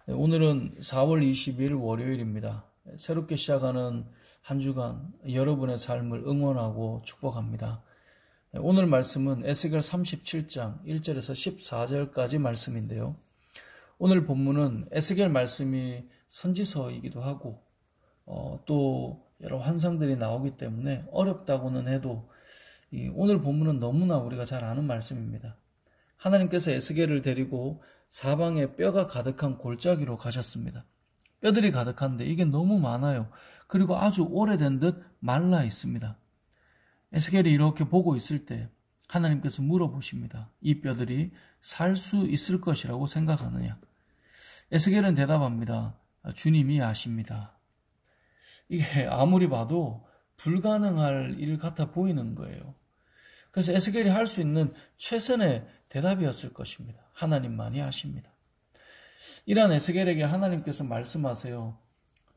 네, 오늘은 4월 20일 월요일입니다. 새롭게 시작하는 한 주간 여러분의 삶을 응원하고 축복합니다. 네, 오늘 말씀은 에스겔 37장 1절에서 14절까지 말씀인데요. 오늘 본문은 에스겔 말씀이 선지서이기도 하고 또 여러 환상들이 나오기 때문에 어렵다고는 해도 오늘 본문은 너무나 우리가 잘 아는 말씀입니다. 하나님께서 에스겔을 데리고 사방에 뼈가 가득한 골짜기로 가셨습니다. 뼈들이 가득한데 이게 너무 많아요. 그리고 아주 오래된 듯 말라 있습니다. 에스겔이 이렇게 보고 있을 때 하나님께서 물어보십니다. 이 뼈들이 살 수 있을 것이라고 생각하느냐? 에스겔은 대답합니다. 주님이 아십니다. 이게 아무리 봐도 불가능할 일 같아 보이는 거예요. 그래서 에스겔이 할 수 있는 최선의 대답이었을 것입니다. 하나님만이 아십니다. 이러한 에스겔에게 하나님께서 말씀하세요.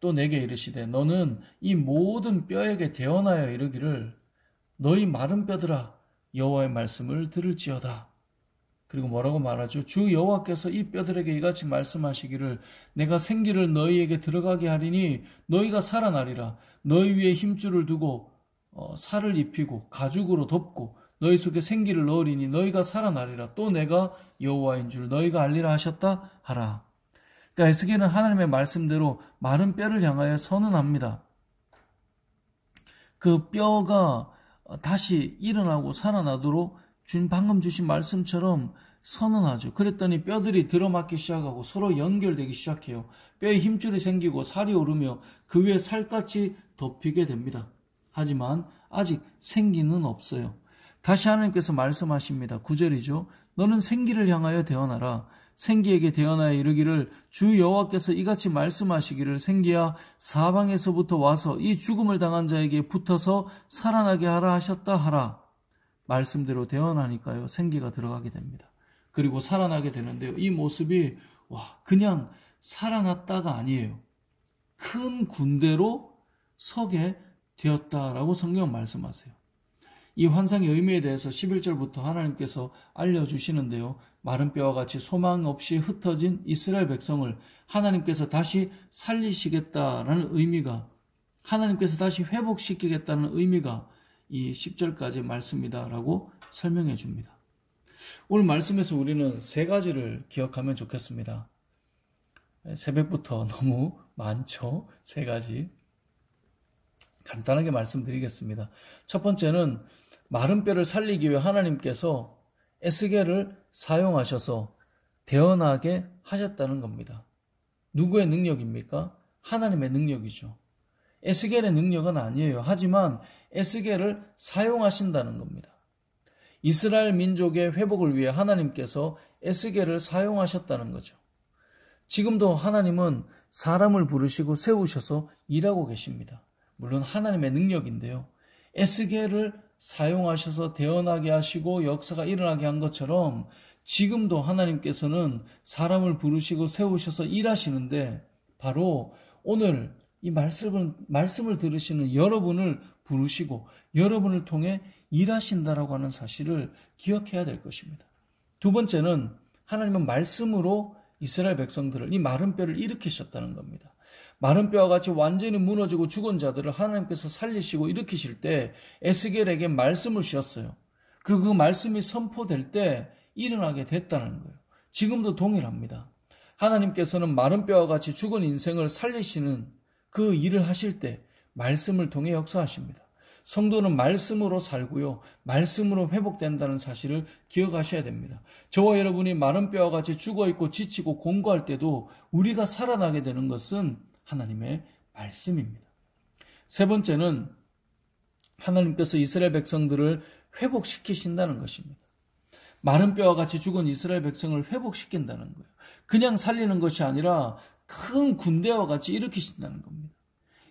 또 내게 이르시되 너는 이 모든 뼈에게 대언하여 이르기를 너희 마른 뼈들아 여호와의 말씀을 들을지어다. 그리고 뭐라고 말하죠? 주 여호와께서 이 뼈들에게 이같이 말씀하시기를 내가 생기를 너희에게 들어가게 하리니 너희가 살아나리라. 너희 위에 힘줄을 두고 살을 입히고 가죽으로 덮고 너희 속에 생기를 넣으리니 너희가 살아나리라. 또 내가 여호와인 줄 너희가 알리라 하셨다 하라. 그러니까 에스겔은 하나님의 말씀대로 마른 뼈를 향하여 선언합니다. 그 뼈가 다시 일어나고 살아나도록 주님 방금 주신 말씀처럼 선언하죠. 그랬더니 뼈들이 들어맞기 시작하고 서로 연결되기 시작해요. 뼈에 힘줄이 생기고 살이 오르며 그 위에 살같이 덮이게 됩니다. 하지만 아직 생기는 없어요. 다시 하나님께서 말씀하십니다. 9절이죠. 너는 생기를 향하여 대언하라. 생기에게 대언하여 이르기를 주 여호와께서 이같이 말씀하시기를 생기야 사방에서부터 와서 이 죽음을 당한 자에게 붙어서 살아나게 하라 하셨다 하라. 말씀대로 대언하니까요. 생기가 들어가게 됩니다. 그리고 살아나게 되는데요. 이 모습이 그냥 살아났다가 아니에요. 큰 군대로 서게 되었다라고 성경은 말씀하세요. 이 환상의 의미에 대해서 11절부터 하나님께서 알려주시는데요. 마른 뼈와 같이 소망 없이 흩어진 이스라엘 백성을 하나님께서 다시 살리시겠다라는 의미가, 하나님께서 다시 회복시키겠다는 의미가 이 10절까지의 말씀이다라고 설명해 줍니다. 오늘 말씀에서 우리는 세 가지를 기억하면 좋겠습니다. 새벽부터 너무 많죠? 세 가지. 간단하게 말씀드리겠습니다. 첫 번째는 마른 뼈를 살리기 위해 하나님께서 에스겔을 사용하셔서 대언하게 하셨다는 겁니다. 누구의 능력입니까? 하나님의 능력이죠. 에스겔의 능력은 아니에요. 하지만 에스겔을 사용하신다는 겁니다. 이스라엘 민족의 회복을 위해 하나님께서 에스겔을 사용하셨다는 거죠. 지금도 하나님은 사람을 부르시고 세우셔서 일하고 계십니다. 물론 하나님의 능력인데요. 에스겔을 사용하셔서 대언하게 하시고 역사가 일어나게 한 것처럼 지금도 하나님께서는 사람을 부르시고 세우셔서 일하시는데 바로 오늘 이 말씀을 들으시는 여러분을 부르시고 여러분을 통해 일하신다라고 하는 사실을 기억해야 될 것입니다. 두 번째는 하나님은 말씀으로 이스라엘 백성들을, 이 마른 뼈를 일으키셨다는 겁니다. 마른 뼈와 같이 완전히 무너지고 죽은 자들을 하나님께서 살리시고 일으키실 때 에스겔에게 말씀을 주셨어요. 그리고 그 말씀이 선포될 때 일어나게 됐다는 거예요. 지금도 동일합니다. 하나님께서는 마른 뼈와 같이 죽은 인생을 살리시는 그 일을 하실 때 말씀을 통해 역사하십니다. 성도는 말씀으로 살고요. 말씀으로 회복된다는 사실을 기억하셔야 됩니다. 저와 여러분이 마른 뼈와 같이 죽어있고 지치고 공고할 때도 우리가 살아나게 되는 것은 하나님의 말씀입니다. 세 번째는 하나님께서 이스라엘 백성들을 회복시키신다는 것입니다. 마른 뼈와 같이 죽은 이스라엘 백성을 회복시킨다는 거예요. 그냥 살리는 것이 아니라 큰 군대와 같이 일으키신다는 겁니다.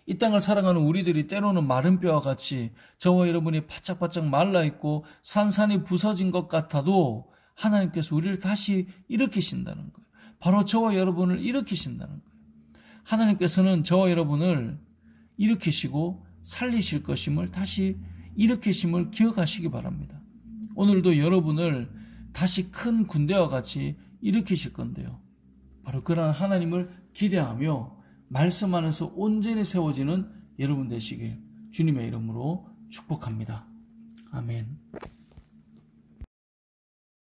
이 땅을 살아가는 우리들이 때로는 마른 뼈와 같이 저와 여러분이 바짝바짝 말라있고 산산이 부서진 것 같아도 하나님께서 우리를 다시 일으키신다는 거예요. 바로 저와 여러분을 일으키신다는 거예요. 하나님께서는 저와 여러분을 일으키시고 살리실 것임을, 다시 일으키심을 기억하시기 바랍니다. 오늘도 여러분을 다시 큰 군대와 같이 일으키실 건데요. 바로 그런 하나님을 기대하며 말씀 안에서 온전히 세워지는 여러분 되시길 주님의 이름으로 축복합니다. 아멘.